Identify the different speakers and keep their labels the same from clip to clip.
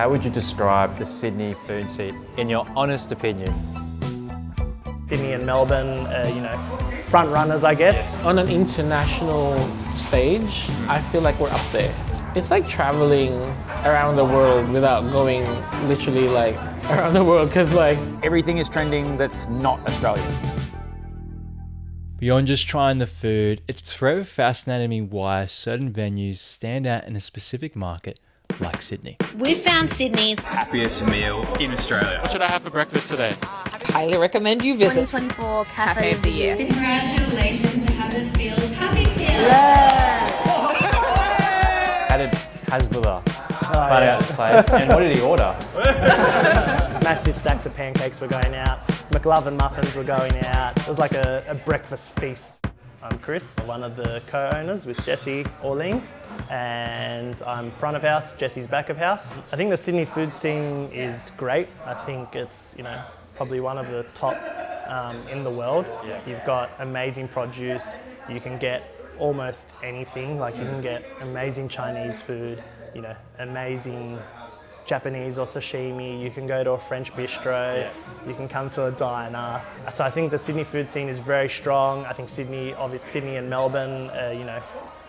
Speaker 1: How would you describe the Sydney food scene in your honest opinion?
Speaker 2: Sydney and Melbourne, front runners, I guess.
Speaker 1: Yes.
Speaker 3: On an international stage, I feel like we're up there. It's like traveling around the world without going literally like around the world, because like
Speaker 1: Everything is trending that's not Australian.
Speaker 4: Beyond just trying the food, it's forever fascinating me why certain venues stand out in a specific market like Sydney.
Speaker 5: We found Sydney's
Speaker 1: Happiest meal in Australia.
Speaker 3: what should I have for breakfast today?
Speaker 6: Highly recommend you visit.
Speaker 5: 2024 Cafe of the Year.
Speaker 7: Congratulations to Haberfield. Happyfield!
Speaker 1: How did Hasbulla find out this place? And what did he order?
Speaker 2: Massive stacks of pancakes were going out. McLovin muffins were going out. It was like a breakfast feast. I'm Chris, one of the co-owners with Jesse Orleans, and I'm front of house, Jesse's back of house. I think the Sydney food scene is great. I think it's, probably one of the top in the world.
Speaker 1: Yeah.
Speaker 2: You've got amazing produce. You can get almost anything. Like you can get amazing Chinese food, amazing Japanese or sashimi. You can go to a French bistro.
Speaker 1: Yeah.
Speaker 2: You can come to a diner. So I think the Sydney food scene is very strong. I think Sydney and Melbourne,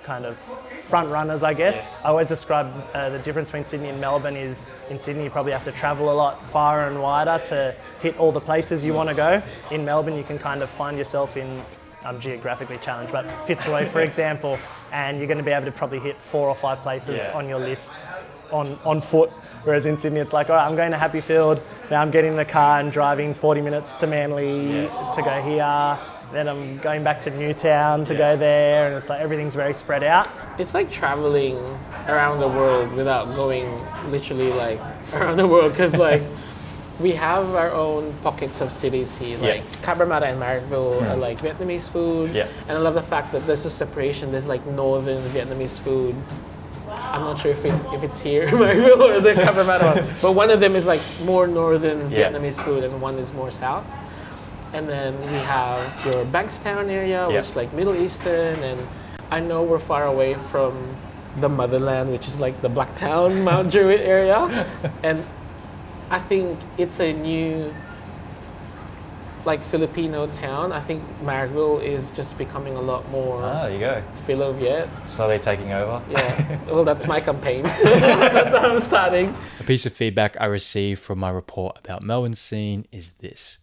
Speaker 2: kind of front runners, I guess.
Speaker 1: Yes.
Speaker 2: I always describe the difference between Sydney and Melbourne is in Sydney you probably have to travel a lot far and wider to hit all the places you want to go. In Melbourne you can kind of find yourself in, I'm geographically challenged, but Fitzroy for example, and you're going to be able to probably hit 4 or 5 places on your list on foot. Whereas in Sydney it's like, all right, I'm going to Happyfield, now I'm getting in the car and driving 40 minutes to Manly to go here. Then I'm going back to Newtown to go there, and it's like everything's very spread out.
Speaker 3: It's like traveling around the world without going literally like around the world, because like we have our own pockets of cities here, like Cabramatta and Marrickville are like Vietnamese food, and I love the fact that there's a separation. There's like northern Vietnamese food. I'm not sure if it's here, Marrickville or the Cabramatta one, but one of them is like more northern Vietnamese food, and one is more south. And then we have your Bankstown area, which is like Middle Eastern, and I know we're far away from the motherland, which is like the Blacktown, Mount Druitt area, and I think it's a new like Filipino town. I think Marrickville is just becoming a lot more
Speaker 1: There you go.
Speaker 3: Filo-Viet.
Speaker 1: Slowly taking over.
Speaker 3: Yeah, well that's my campaign that I'm starting.
Speaker 4: A piece of feedback I received from my report about Melbourne's scene is this.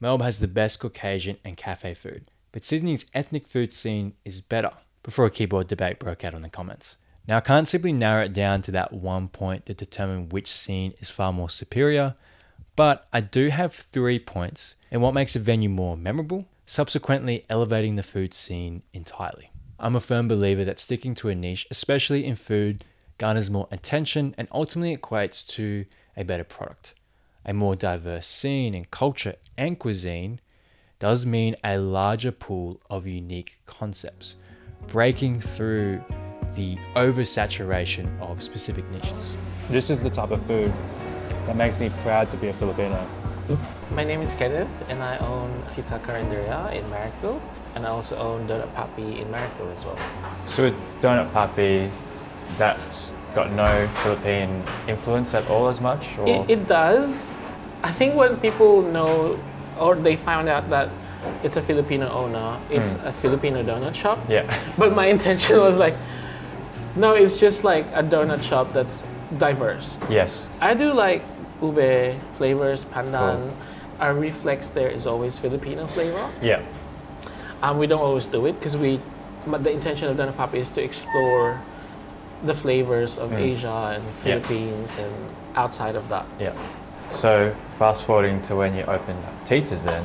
Speaker 4: Melbourne has the best Caucasian and cafe food, but Sydney's ethnic food scene is better, before a keyboard debate broke out in the comments. Now I can't simply narrow it down to that one point to determine which scene is far more superior, but I do have 3 points in what makes a venue more memorable, subsequently elevating the food scene entirely. I'm a firm believer that sticking to a niche, especially in food, garners more attention and ultimately equates to a better product. A more diverse scene in culture and cuisine does mean a larger pool of unique concepts, breaking through the oversaturation of specific niches.
Speaker 1: This is the type of food that makes me proud to be a Filipino.
Speaker 3: My name is Kenneth, and I own Tita Carinderia in Marrickville, and I also own Donut Papi in Marrickville as well.
Speaker 1: So with Donut Papi, that's got no Philippine influence at all as much? Or?
Speaker 3: It does. I think when people know or they found out that it's a Filipino owner, it's a Filipino donut shop.
Speaker 1: Yeah.
Speaker 3: But my intention was like, no, it's just like a donut shop that's diverse.
Speaker 1: Yes.
Speaker 3: I do like ube flavors, pandan.
Speaker 1: Cool.
Speaker 3: Our reflex there is always Filipino flavor.
Speaker 1: Yeah.
Speaker 3: We don't always do it because but the intention of Donut Papi is to explore the flavors of Asia and Philippines and outside of that.
Speaker 1: Yeah. So fast forwarding to when you opened Tita's then,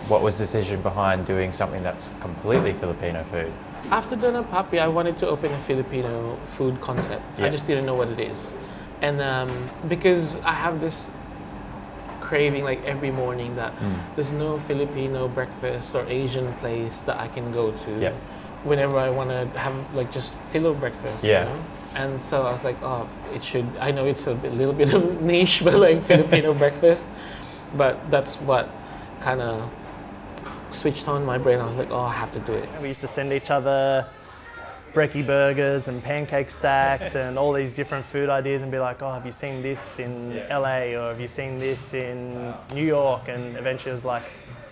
Speaker 1: what was the decision behind doing something that's completely Filipino food?
Speaker 3: After Donut Papi, I wanted to open a Filipino food concept. I just didn't know what it is. And because I have this craving like every morning that there's no Filipino breakfast or Asian place that I can go to whenever I want to have like just Filo breakfast. You know? And so I was like, oh, I know it's a little bit of niche, but like Filipino breakfast. But that's what kind of switched on my brain. I was like, oh, I have to do it.
Speaker 2: We used to send each other brekkie burgers and pancake stacks and all these different food ideas and be like, oh, have you seen this in LA or have you seen this in New York? And eventually it was like,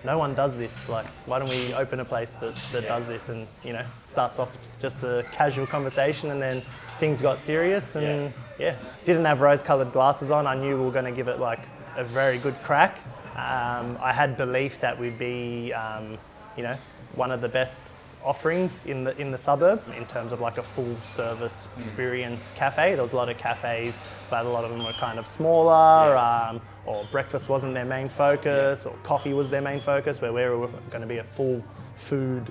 Speaker 2: no one does this. Like, why don't we open a place that does this? And, you know, starts off just a casual conversation and then things got serious and didn't have rose-coloured glasses on. I knew we were going to give it like a very good crack. I had belief that we'd be, you know, one of the best offerings in the suburb in terms of like a full service experience cafe. There was a lot of cafes, but a lot of them were kind of smaller, or breakfast wasn't their main focus, or coffee was their main focus, where we were going to be a full food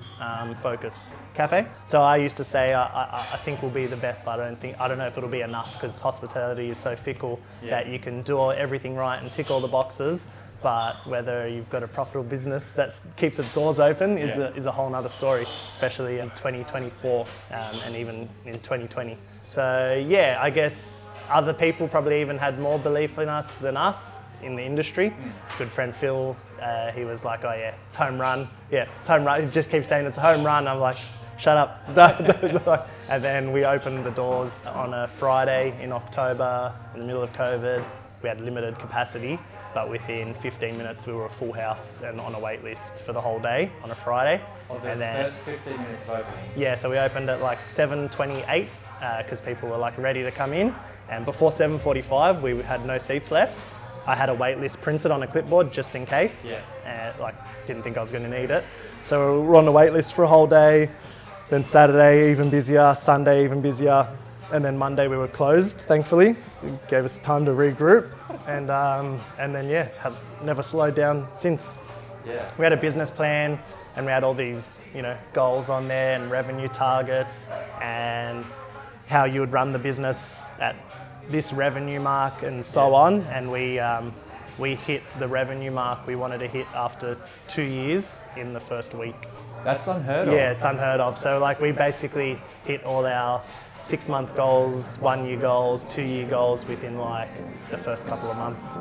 Speaker 2: focused cafe. So I used to say I think we'll be the best, but I don't know if it'll be enough, because hospitality is so fickle that you can do everything right and tick all the boxes. But whether you've got a profitable business that keeps its doors open is a whole nother story, especially in 2024 and even in 2020. So yeah, I guess other people probably even had more belief in us than us in the industry. Good friend Phil, he was like, oh yeah, it's home run. Yeah, it's home run. He just keeps saying it's a home run. I'm like, shut up. And then we opened the doors on a Friday in October in the middle of COVID. We had limited capacity. But within 15 minutes, we were a full house and on a wait list for the whole day on a Friday.
Speaker 1: And then first 15 minutes of opening.
Speaker 2: Yeah, so we opened at like 7:28 because people were like ready to come in. And before 7:45, we had no seats left. I had a wait list printed on a clipboard just in case. Yeah. Like, didn't think I was going to need it. So we're on the wait list for a whole day. Then Saturday even busier, Sunday even busier. And then Monday we were closed, thankfully. It gave us time to regroup. And then has never slowed down since. Yeah. We had a business plan and we had all these, you know, goals on there and revenue targets and how you would run the business at this revenue mark and so on. And we hit the revenue mark we wanted to hit after 2 years in the first week.
Speaker 1: That's unheard of.
Speaker 2: Yeah, it's unheard of. So like we basically hit all our 6-month goals, 1-year goals, 2-year goals within like the first couple of months,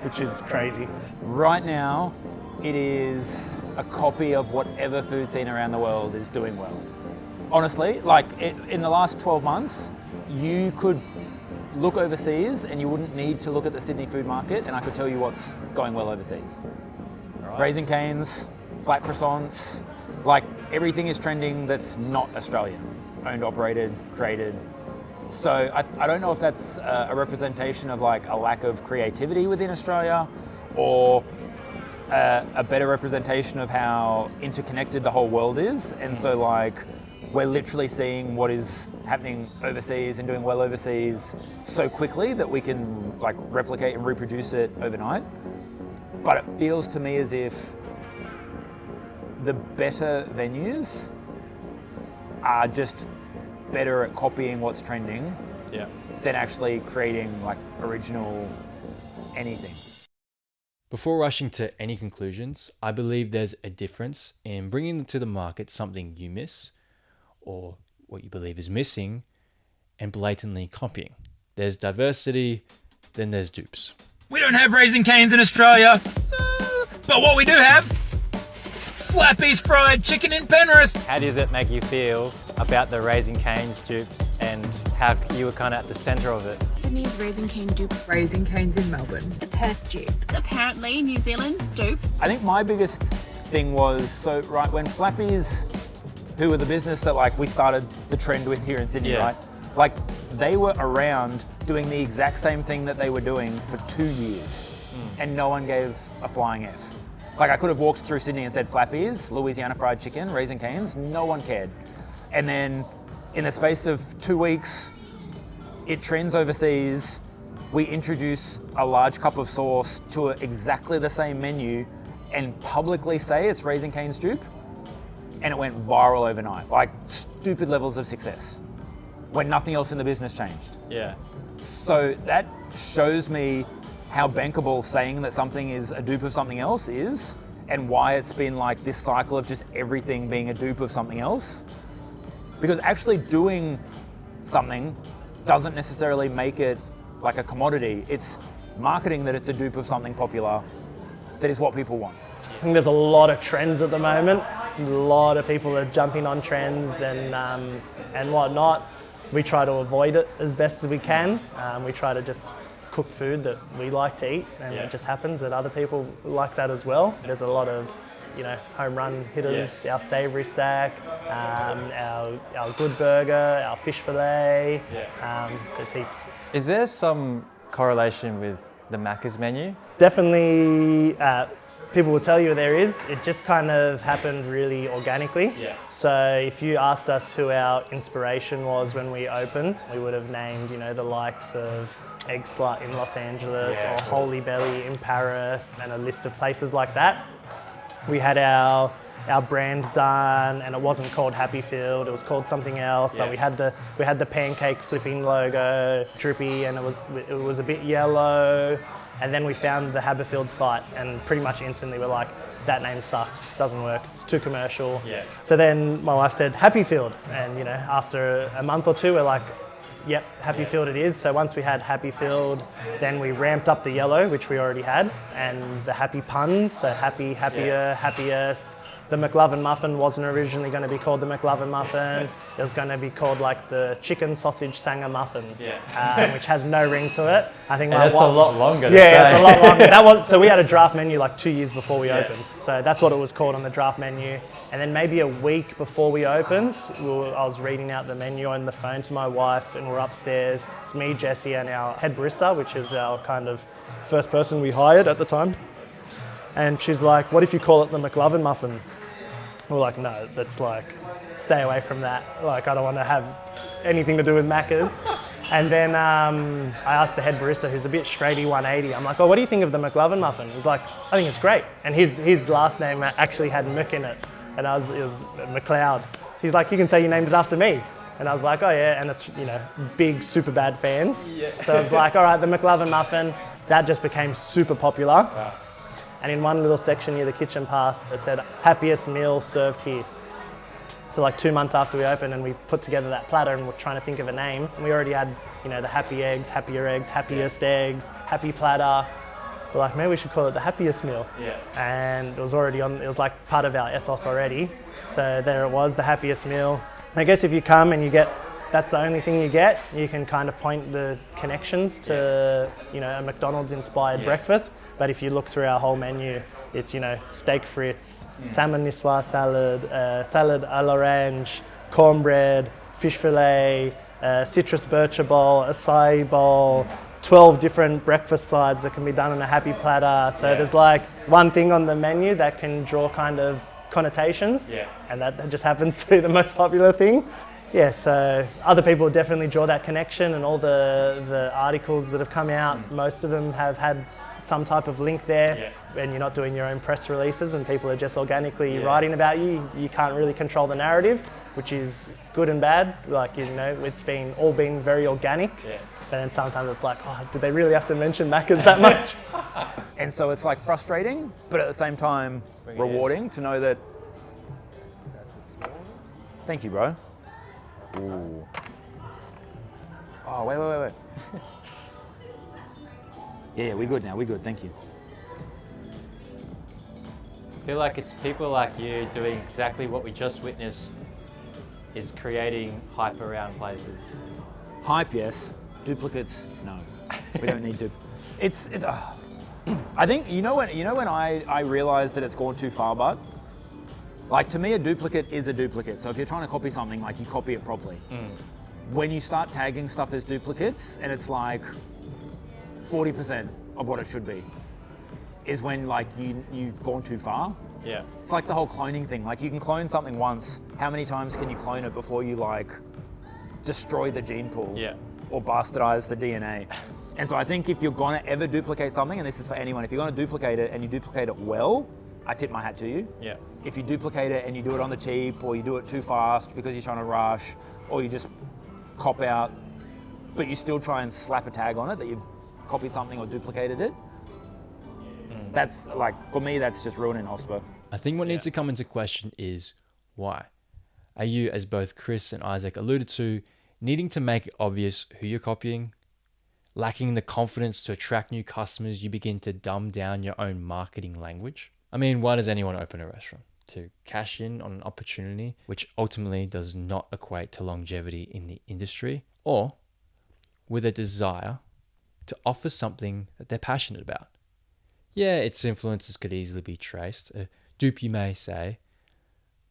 Speaker 2: which is crazy.
Speaker 8: Right now, it is a copy of whatever food scene around the world is doing well. Honestly, like in the last 12 months, you could look overseas and you wouldn't need to look at the Sydney food market and I could tell you what's going well overseas. Right. Raising Cane's, flat croissants, like everything is trending that's not Australian. Owned, operated, created. So I don't know if that's a representation of like a lack of creativity within Australia or a better representation of how interconnected the whole world is. And so like we're literally seeing what is happening overseas and doing well overseas so quickly that we can like replicate and reproduce it overnight. But it feels to me as if the better venues are just better at copying what's trending than actually creating like original anything.
Speaker 4: Before rushing to any conclusions, I believe there's a difference in bringing to the market something you miss or what you believe is missing and blatantly copying. There's diversity, then there's dupes.
Speaker 8: We don't have Raising Cane's in Australia, but what we do have, Flappy's Fried Chicken in Penrith.
Speaker 1: How does it make you feel about the Raising Cane's dupes and how you were kind of at the centre of it?
Speaker 5: Sydney's Raising Cane dupe.
Speaker 6: Raising Cane's in Melbourne.
Speaker 5: The Perth dupe. Apparently New Zealand's dupe.
Speaker 8: I think my biggest thing was, so right when Flappy's, who were the business that like we started the trend with here in Sydney, right? Like they were around doing the exact same thing that they were doing for 2 years and no one gave a flying F. Like I could have walked through Sydney and said Flappy's, Louisiana Fried Chicken, Raising Cane's, no one cared. And then in the space of 2 weeks, it trends overseas. We introduce a large cup of sauce to exactly the same menu and publicly say it's Raising Cane's dupe. And it went viral overnight, like stupid levels of success when nothing else in the business changed.
Speaker 1: Yeah.
Speaker 8: So that shows me how bankable saying that something is a dupe of something else is and why it's been like this cycle of just everything being a dupe of something else. Because actually doing something doesn't necessarily make it like a commodity. It's marketing that it's a dupe of something popular that is what people want.
Speaker 2: I think there's a lot of trends at the moment A lot of people are jumping on trends and whatnot. We try to avoid it as best as we can. We try to just cook food that we like to eat, and it just happens that other people like that as well. There's a lot of, you know, home run hitters, our savoury stack, our good burger, our fish fillet, there's heaps.
Speaker 1: Is there some correlation with the Macca's menu?
Speaker 2: Definitely, people will tell you there is. It just kind of happened really organically. So if you asked us who our inspiration was when we opened, we would have named, you know, the likes of Egg Slut in Los Angeles or Holy Belly in Paris, and a list of places like that. We had our brand done, and it wasn't called Happyfield. It was called something else. But we had the pancake flipping logo, drippy, and it was a bit yellow. And then we found the Haberfield site, and pretty much instantly we're like, that name sucks, doesn't work, it's too commercial. So then my wife said Happyfield, and you know, after a month or two, we're like, yep, Happyfield it is. So once we had Happyfield, then we ramped up the yellow, which we already had, and the happy puns, so happy, happier, happiest. The McLovin muffin wasn't originally going to be called the McLovin muffin. It was going to be called like the chicken sausage sanger muffin, which has no ring to it. I think
Speaker 1: that's a lot longer.
Speaker 2: It's a lot longer. So we had a draft menu like 2 years before we opened. So that's what it was called on the draft menu. And then maybe a week before we opened, I was reading out the menu on the phone to my wife, and we're upstairs. It's me, Jesse, and our head barista, which is our kind of first person we hired at the time. And she's like, what if you call it the McLovin muffin? We're like, no, that's like, stay away from that. Like, I don't want to have anything to do with Macca's. And then I asked the head barista, who's a bit straighty 180. I'm like, oh, what do you think of the McLovin muffin? He's like, I think it's great. And his last name actually had Mc in it. And it was McLeod. He's like, you can say you named it after me. And I was like, oh yeah, and it's, you know, big super bad fans. So I was like, all right, the McLovin muffin, that just became super popular. Wow. And in one little section near the kitchen pass, it said, happiest meal served here. So like 2 months after we opened, and we put together that platter and we're trying to think of a name. And we already had, you know, the happy eggs, happier eggs, happiest eggs, happy platter. We're like, maybe we should call it the happiest meal. And it was already it was like part of our ethos already. So there it was, the happiest meal. I guess if you come and that's the only thing you get, you can kind of point the connections to, you know, a McDonald's inspired breakfast. But if you look through our whole menu, it's, you know, steak frites, salmon niçoise salad, salad à l'orange, cornbread, fish fillet, citrus bircher bowl, acai bowl, 12 different breakfast sides that can be done on a happy platter. So there's like one thing on the menu that can draw kind of connotations, and that just happens to be the most popular thing. So other people definitely draw that connection, and all the articles that have come out, most of them have had some type of link there, and you're not doing your own press releases and people are just organically writing about you. You can't really control the narrative, which is good and bad. Like, you know, it's all been very organic. But then sometimes it's like, oh, did they really have to mention Macca's that much?
Speaker 8: And so it's like frustrating, but at the same time rewarding to know that. Thank you, bro. Ooh. Oh, wait. Yeah, we're good now. We're good. Thank you.
Speaker 1: I feel like it's people like you doing exactly what we just witnessed, is creating hype around places.
Speaker 8: Hype, yes. Duplicates, no. We don't need duplicates. I think you know when I realised that it's gone too far, but like, to me, a duplicate is a duplicate. So if you're trying to copy something, like, you copy it properly. When you start tagging stuff as duplicates, and it's like 40% of what it should be, is when like you've gone too far. It's like the whole cloning thing. Like, you can clone something once. How many times can you clone it before you like destroy the gene pool or bastardize the DNA? And so I think if you're gonna ever duplicate something, and this is for anyone, if you're gonna duplicate it and you duplicate it well, I tip my hat to you. If you duplicate it and you do it on the cheap, or you do it too fast because you're trying to rush, or you just cop out, but you still try and slap a tag on it that you've copied something or duplicated it, that's like, for me, that's just ruining Hosper.
Speaker 4: I think what needs to come into question is why. Are you, as both Chris and Isaac alluded to, needing to make it obvious who you're copying? Lacking the confidence to attract new customers, you begin to dumb down your own marketing language? I mean, why does anyone open a restaurant? to cash in on an opportunity which ultimately does not equate to longevity in the industry, or with a desire to offer something that they're passionate about. Yeah, its influences could easily be traced, a dupe you may say,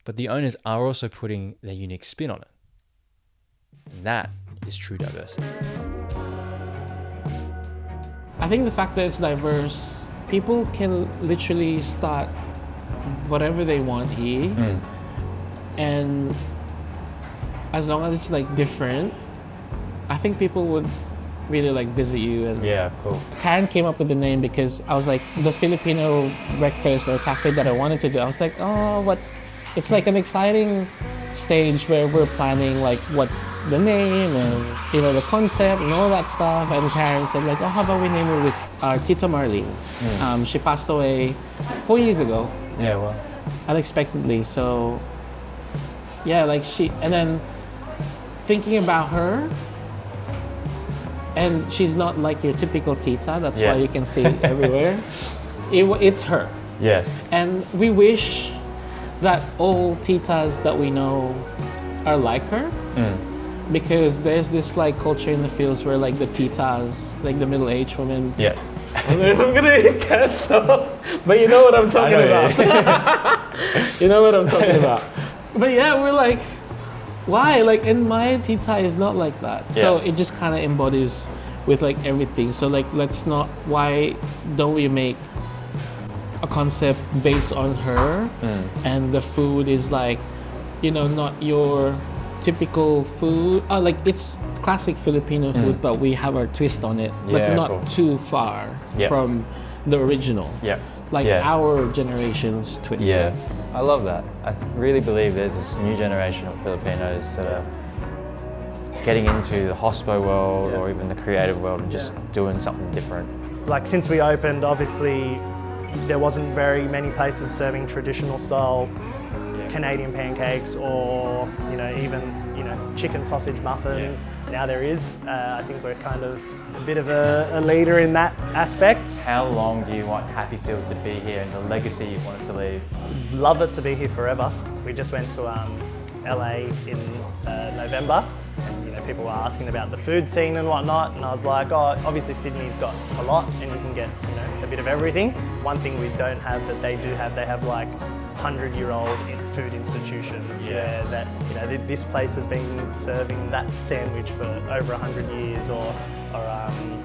Speaker 4: but the owners are also putting their unique spin on it. And that is true diversity.
Speaker 3: I think the fact that it's diverse, people can literally start whatever they want here, and as long as it's like different, I think people would really like visit you. And
Speaker 1: Yeah, cool.
Speaker 3: Karen came up with the name because I was like, the Filipino breakfast or cafe that I wanted to do, I was like, oh, what? It's like an exciting stage where we're planning like what's the name and, you know, the concept and all that stuff. And Karen said like, oh, how about we name it with our Tita Marlene? She passed away 4 years ago.
Speaker 1: Yeah, well.
Speaker 3: Unexpectedly. So yeah, like and then thinking about her, and she's not like your typical Tita, that's why you can see it everywhere. It's her.
Speaker 1: Yeah.
Speaker 3: And we wish that all Titas that we know are like her, because there's this like culture in the fields where like the Titas, like the middle-aged women.
Speaker 1: Yeah.
Speaker 3: I'm gonna get canceled, but you know what I'm talking about. You know what I'm talking about. But yeah, we're like, why? Like, and my Tita is not like that. So it just kind of embodies with like everything. So like, why don't we make a concept based on her, and the food is like, you know, not your typical food. Like it's classic Filipino food, but we have our twist on it, but not too far from the original.
Speaker 1: Yeah.
Speaker 3: Like our generation's twist.
Speaker 1: Yeah. I love that. I really believe there's this new generation of Filipinos that are getting into the hospo world or even the creative world and just doing something different.
Speaker 2: Like since we opened, obviously there wasn't very many places serving traditional style Canadian pancakes or, you know, even, you know, chicken sausage muffins. Now there is. I think we're kind of a bit of a leader in that aspect.
Speaker 1: How long do you want Happyfield to be here and the legacy you want it to leave?
Speaker 2: Love it to be here forever. We just went to LA in November, and you know, people were asking about the food scene and whatnot, and I was like, oh, obviously Sydney's got a lot and you can get, you know, a bit of everything. One thing we don't have that they do have, they have like 100-year-old food institutions where that, you know, this place has been serving that sandwich for over 100 years, or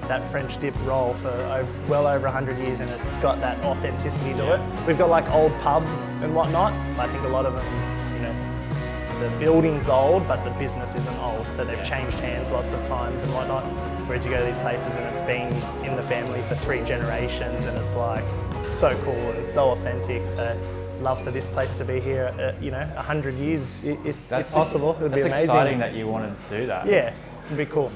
Speaker 2: that French dip roll for well over 100 years, and it's got that authenticity to it. We've got like old pubs and whatnot. I think a lot of them, you know, the building's old, but the business isn't old, so they've changed hands lots of times and whatnot. Whereas you go to these places and it's been in the family for 3 generations, and it's like so cool and so authentic. So love for this place to be here, you know, 100 years if possible. It would be amazing.
Speaker 1: That's exciting that you want to do that.
Speaker 2: Yeah, it'd be cool.